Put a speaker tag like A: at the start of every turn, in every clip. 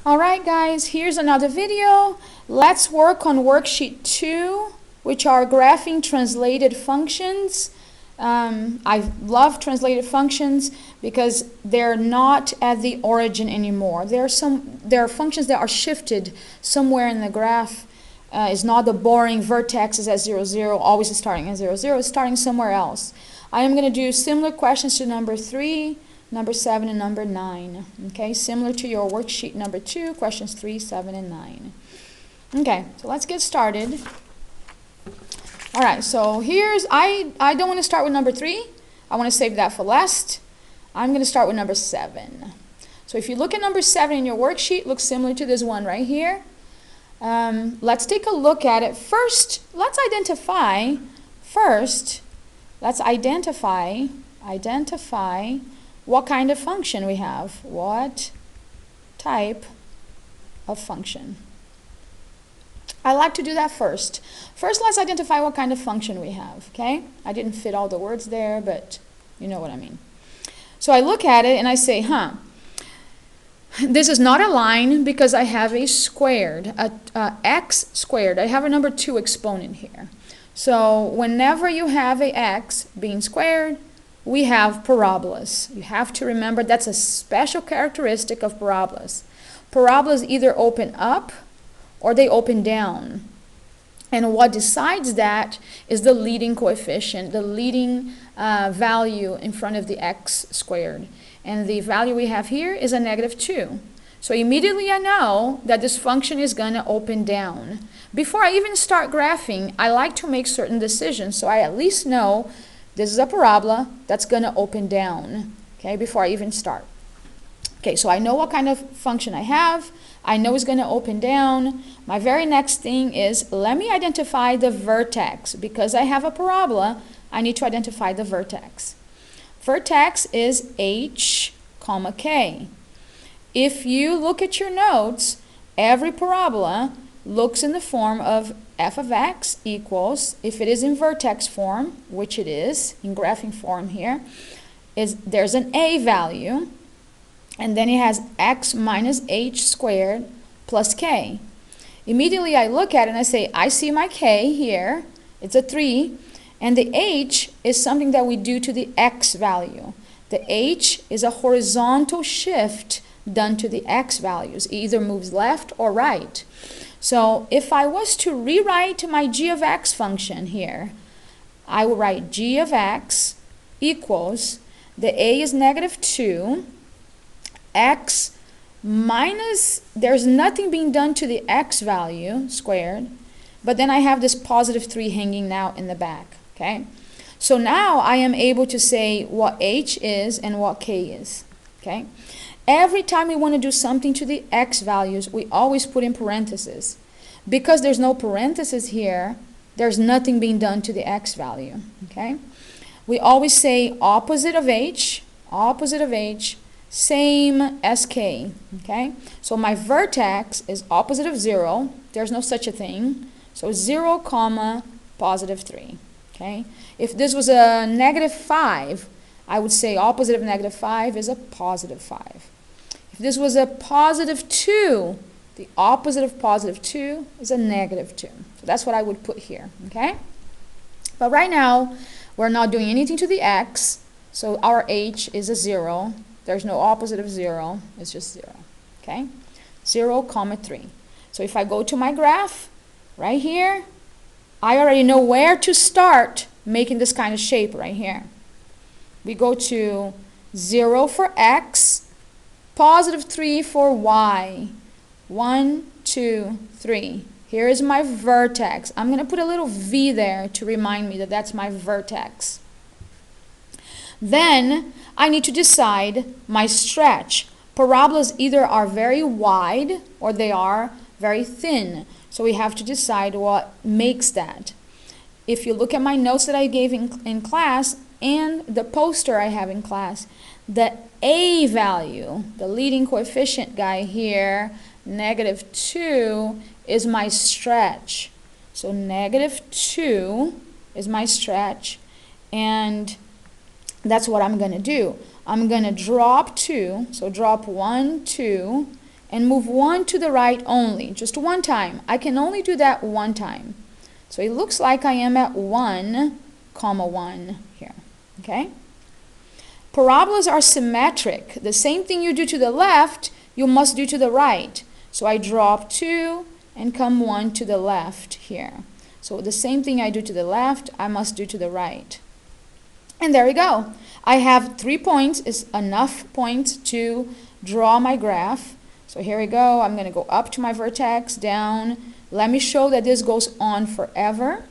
A: Alright guys, here's another video. Let's work on worksheet 2, which are graphing translated functions. I love translated functions because they're not at the origin anymore. There are functions that are shifted somewhere in the graph. It's not the boring vertexes at 0, 0, always starting at 0, 0. It's starting somewhere else. I am going to do similar questions to number 3, number 7, and number 9. Okay, similar to your worksheet number 2, questions 3, 7, and 9. Okay, so let's get started. All right, so I don't want to start with number 3. I want to save that for last. I'm going to start with number 7. So if you look at number 7 in your worksheet, it looks similar to this one right here. Let's take a look at it. First, let's identify what kind of function we have. What type of function? I like to do that first. First, let's identify what kind of function we have, okay? I didn't fit all the words there, but you know what I mean. So I look at it and I say, this is not a line because I have a squared, x squared. I have a number 2 exponent here. So whenever you have a x being squared, we have parabolas. You have to remember that's a special characteristic of parabolas. Parabolas either open up or they open down. And what decides that is the leading coefficient, the leading value in front of the x squared. And the value we have here is a negative 2. So immediately I know that this function is going to open down. Before I even start graphing, I like to make certain decisions so I at least know this is a parabola that's going to open down, okay, before I even start. Okay, so I know what kind of function I have. I know it's going to open down. My very next thing is, let me identify the vertex. Because I have a parabola, I need to identify the vertex. Vertex is h, k. If you look at your notes, every parabola looks in the form of f of x equals, if it is in vertex form, which it is, in graphing form here, there's an a value, and then it has x minus h squared plus k. Immediately I look at it and I say, I see my k here, it's a 3, and the h is something that we do to the x value. The h is a horizontal shift done to the x values. It either moves left or right. So if I was to rewrite my g of x function here, I will write g of x equals, the a is negative 2, x minus, there's nothing being done to the x value squared, but then I have this positive 3 hanging out in the back, okay? So now I am able to say what h is and what k is, okay? Every time we want to do something to the x values, we always put in parentheses. Because there's no parentheses here, there's nothing being done to the x value, okay? We always say opposite of h, same as k, okay? So my vertex is opposite of 0. There's no such a thing. So 0, positive 3, okay? If this was a negative 5, I would say opposite of negative 5 is a positive 5. If this was a positive 2, the opposite of positive 2 is a negative 2. So that's what I would put here, okay? But right now, we're not doing anything to the x, so our h is a 0. There's no opposite of 0, it's just 0, okay? 0, 3. So if I go to my graph, right here, I already know where to start making this kind of shape right here. We go to 0 for x, positive 3 for y. 1, 2, 3. Here is my vertex. I'm going to put a little v there to remind me that that's my vertex. Then I need to decide my stretch. Parabolas either are very wide or they are very thin. So we have to decide what makes that. If you look at my notes that I gave in class and the poster I have in class, the a value, the leading coefficient guy here, negative 2, is my stretch. So negative 2 is my stretch, and that's what I'm going to do. I'm going to drop 2, so drop 1, 2, and move 1 to the right only, just one time. I can only do that one time. So it looks like I am at 1, comma 1 here, okay? Parabolas are symmetric. The same thing you do to the left, you must do to the right. So I drop 2 and come 1 to the left here. So the same thing I do to the left, I must do to the right. And there we go. I have 3 points, is enough points to draw my graph. So here we go. I'm going to go up to my vertex, down. Let me show that this goes on forever.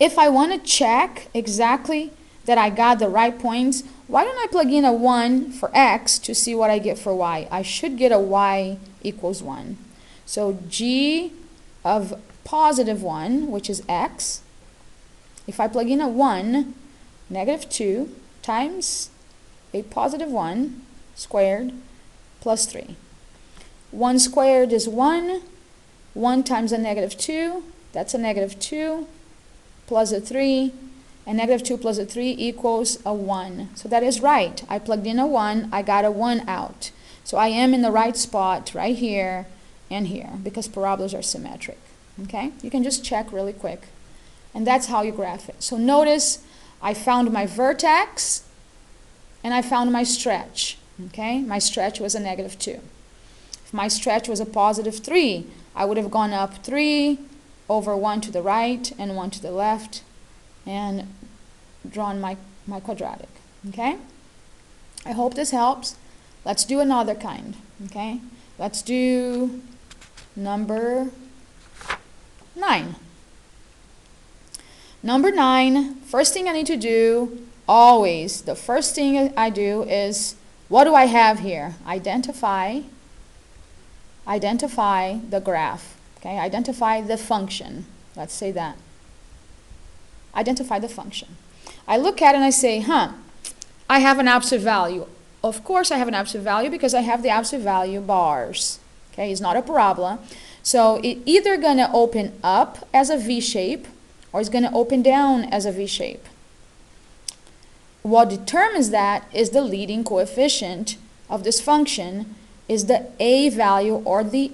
A: If I want to check exactly that I got the right points, why don't I plug in a 1 for x to see what I get for y? I should get a y equals 1. So g of positive 1, which is x, if I plug in a 1, negative 2 times a positive 1 squared plus 3. 1 squared is 1. 1 times a negative 2, that's a negative 2, plus a 3, and negative 2 plus a 3 equals a 1. So that is right. I plugged in a 1, I got a 1 out. So I am in the right spot right here and here because parabolas are symmetric. Okay? You can just check really quick. And that's how you graph it. So notice I found my vertex and I found my stretch. Okay? My stretch was a negative 2. If my stretch was a positive 3, I would have gone up 3 over 1 to the right and 1 to the left and drawn my quadratic. Okay? I hope this helps. Let's do another kind. Okay? Let's do number 9. Number 9, first thing I need to do, always, the first thing I do is, what do I have here? Identify the graph. Okay, identify the function. Let's say that. Identify the function. I look at it and I say, I have an absolute value. Of course I have an absolute value because I have the absolute value bars. Okay, it's not a parabola. So it's either going to open up as a V shape or it's going to open down as a V shape. What determines that is the leading coefficient of this function is the A value or the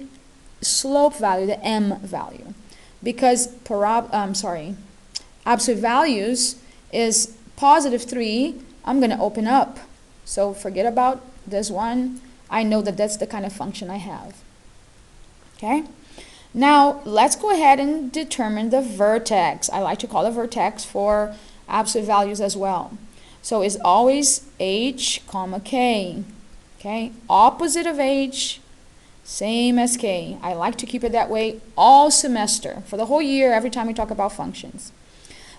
A: slope value, the M value. Because absolute values is positive 3, I'm going to open up. So forget about this one. I know that that's the kind of function I have. Okay? Now, let's go ahead and determine the vertex. I like to call the vertex for absolute values as well. So it's always h, comma, k. Okay? Opposite of h, same as k. I like to keep it that way all semester, for the whole year, every time we talk about functions.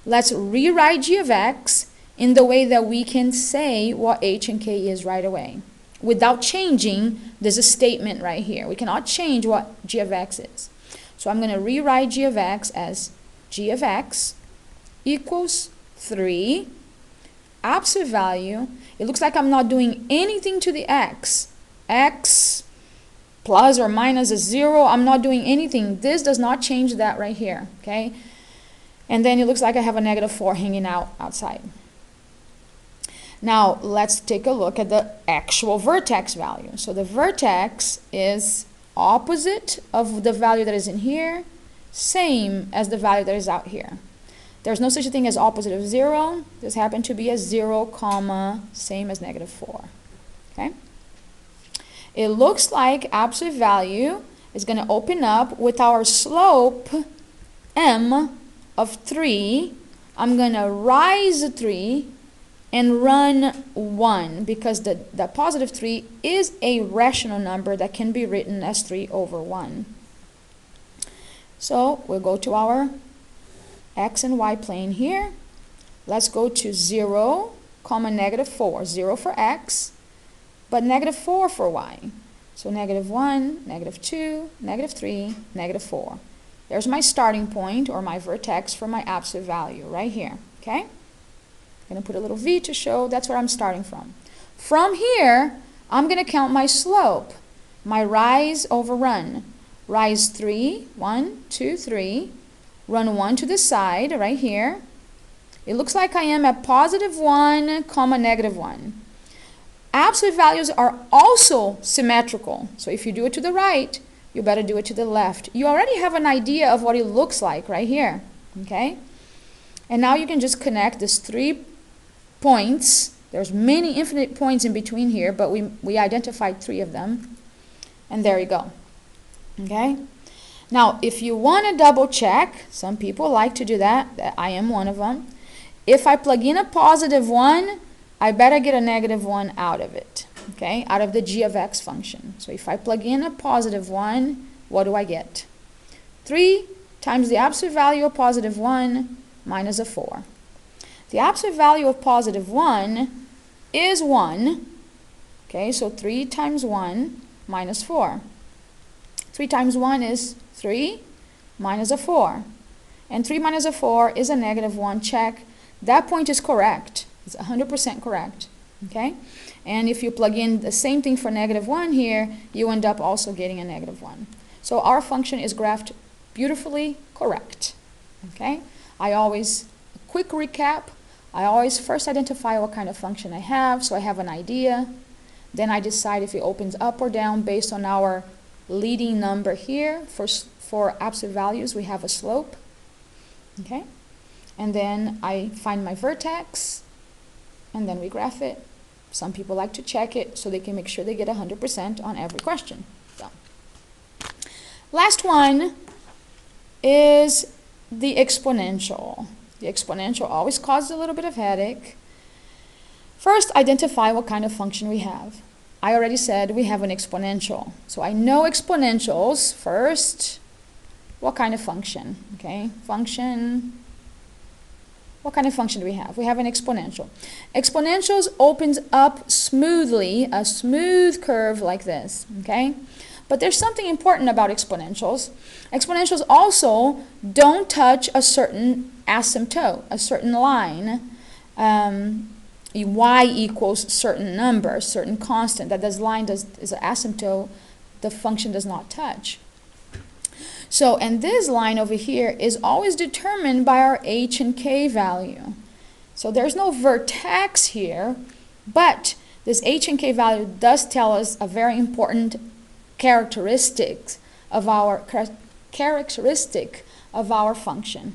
A: Let's rewrite g of x in the way that we can say what h and k is right away. Without changing, there's a statement right here. We cannot change what g of x is. So I'm going to rewrite g of x as g of x equals 3. Absolute value, it looks like I'm not doing anything to the x. X plus or minus a 0, I'm not doing anything. This does not change that right here, okay? And then it looks like I have a negative 4 hanging out outside. Now, let's take a look at the actual vertex value. So the vertex is opposite of the value that is in here, same as the value that is out here. There's no such a thing as opposite of 0. This happened to be a 0, comma, same as negative 4. Okay? It looks like absolute value is going to open up with our slope m of 3. I'm going to rise 3 and run 1 because the positive 3 is a rational number that can be written as 3 over 1. So we'll go to our x and y plane here. Let's go to 0, comma, negative 4. 0 for x, but negative 4 for y. So negative 1, negative 2, negative 3, negative 4. There's my starting point or my vertex for my absolute value right here. Okay? I'm going to put a little v to show that's where I'm starting from. From here, I'm going to count my slope, my rise over run. Rise 3, 1, 2, 3. Run 1 to the side right here. It looks like I am at positive 1, comma, negative 1. Absolute values are also symmetrical. So if you do it to the right, you better do it to the left. You already have an idea of what it looks like right here, okay? And now you can just connect these 3 points. There's many infinite points in between here, but we identified 3 of them. And there you go, okay? Now, if you want to double check, some people like to do that, I am one of them. If I plug in a positive 1, I better get a negative 1 out of it, okay? Out of the g of x function. So if I plug in a positive 1, what do I get? 3 times the absolute value of positive 1 minus a 4. The absolute value of positive 1 is 1, okay? So 3 times 1 minus 4. 3 times 1 is 3 minus a 4. And 3 minus a 4 is a negative 1. Check. That point is correct. It's 100% correct. Okay? And if you plug in the same thing for negative 1 here, you end up also getting a negative 1. So our function is graphed beautifully correct. Okay? A quick recap, I always first identify what kind of function I have, so I have an idea. Then I decide if it opens up or down based on our leading number here. For absolute values, we have a slope. Okay? And then I find my vertex, and then we graph it. Some people like to check it so they can make sure they get 100% on every question. So, last one is the exponential. The exponential always causes a little bit of headache. First, identify what kind of function we have. I already said we have an exponential. So I know exponentials first. What kind of function? Okay, function. What kind of function do we have? We have an exponential. Exponentials opens up smoothly, a smooth curve like this, okay? But there's something important about exponentials. Exponentials also don't touch a certain asymptote, a certain line. Y equals certain number, certain constant that this line is an asymptote, the function does not touch. So, and this line over here is always determined by our h and k value. So there's no vertex here, but this h and k value does tell us a very important characteristic of our function.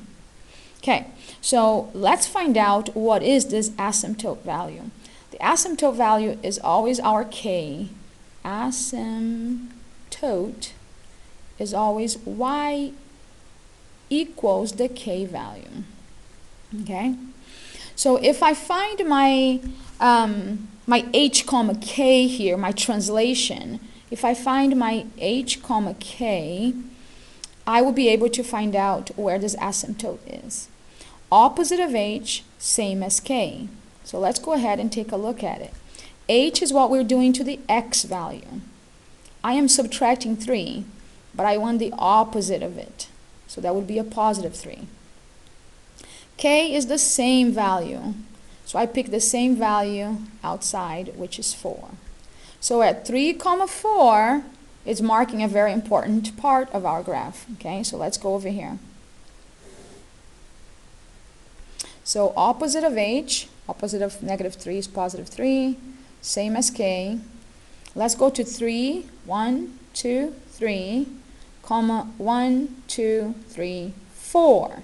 A: Okay, so let's find out what is this asymptote value. The asymptote value is always our k. Asymptote is always y equals the k value. Okay, so if I find my my h comma k here, my translation, if I find my h comma k, I will be able to find out where this asymptote is. Opposite of h, same as k. So let's go ahead and take a look at it. H is what we're doing to the x value. I am subtracting 3, but I want the opposite of it. So that would be a positive 3. K is the same value. So I pick the same value outside, which is 4. So at 3, 4, it's marking a very important part of our graph. Okay, so let's go over here. So opposite of h, opposite of negative 3 is positive 3, same as k. Let's go to 3, 1, 2, 3, comma 1, 2, 3, 4.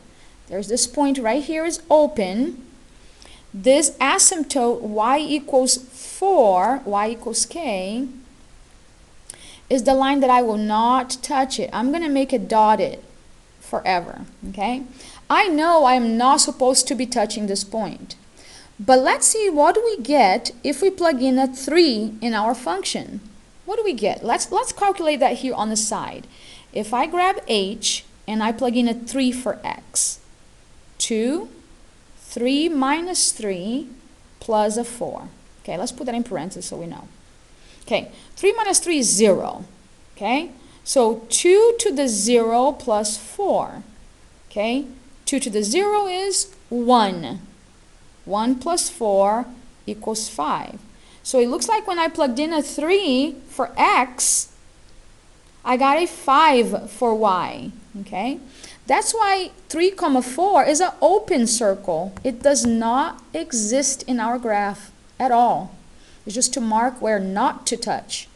A: There's this point right here is open. This asymptote y equals 4, y equals k, is the line that I will not touch it. I'm going to make it dotted forever, okay? I know I'm not supposed to be touching this point. But let's see what do we get if we plug in a 3 in our function. What do we get? Let's calculate that here on the side. If I grab h and I plug in a 3 for x, 2, 3 minus 3 plus a 4. Okay, let's put that in parentheses so we know. Okay, 3 minus 3 is 0. Okay, so 2 to the 0 plus 4. Okay, 2 to the 0 is 1. 1 plus 4 equals 5. So it looks like when I plugged in a 3 for x, I got a 5 for y. Okay, that's why 3, 4 is an open circle. It does not exist in our graph at all. It's just to mark where not to touch.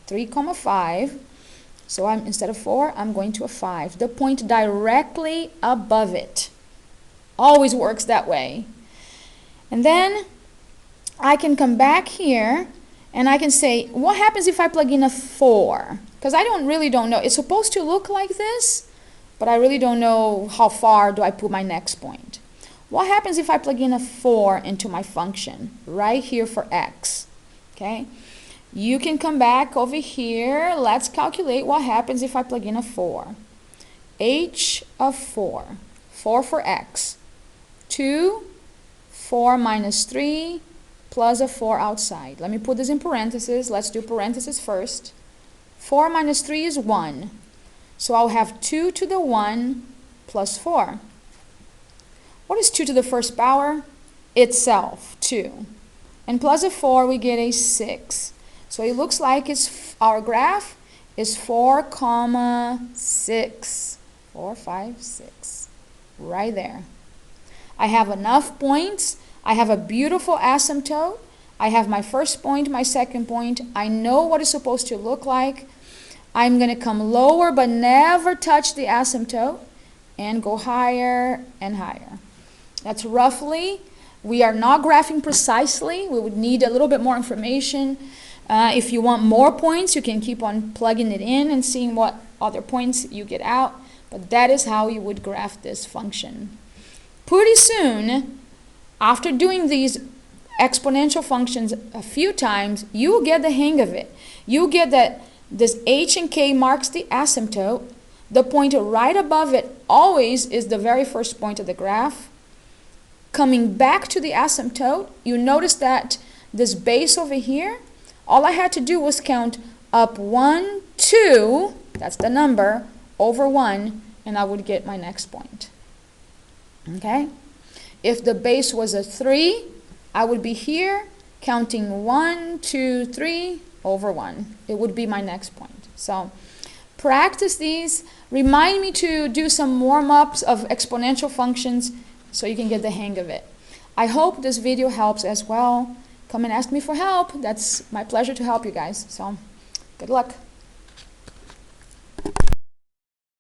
A: 3, 5. So instead of 4, I'm going to a 5. The point directly above it. Always works that way. And then I can come back here and I can say, what happens if I plug in a 4? Because I really don't know. It's supposed to look like this, but I really don't know how far do I put my next point. What happens if I plug in a 4 into my function right here for x? Okay, you can come back over here. Let's calculate what happens if I plug in a 4. H of 4, 4 for x, 2, 4 minus 3, plus a 4 outside. Let me put this in parentheses. Let's do parentheses first. 4 minus 3 is 1. So I'll have 2 to the 1 plus 4. What is 2 to the first power? Itself, 2. And plus a 4, we get a 6. So it looks like our graph is 4, 6. 4, 5, 6. Right there. I have enough points. I have a beautiful asymptote. I have my first point, my second point. I know what it's supposed to look like. I'm going to come lower but never touch the asymptote and go higher and higher. That's roughly. We are not graphing precisely. We would need a little bit more information. If you want more points, you can keep on plugging it in and seeing what other points you get out. But that is how you would graph this function. Pretty soon, after doing these exponential functions a few times, you will get the hang of it. You'll get that this h and k marks the asymptote. The point right above it always is the very first point of the graph. Coming back to the asymptote, you notice that this base over here, all I had to do was count up 1, 2, that's the number, over 1, and I would get my next point. Okay? If the base was a 3, I would be here counting 1, 2, 3 over 1. It would be my next point. So practice these. Remind me to do some warm-ups of exponential functions so you can get the hang of it. I hope this video helps as well. Come and ask me for help. That's my pleasure to help you guys. So good luck.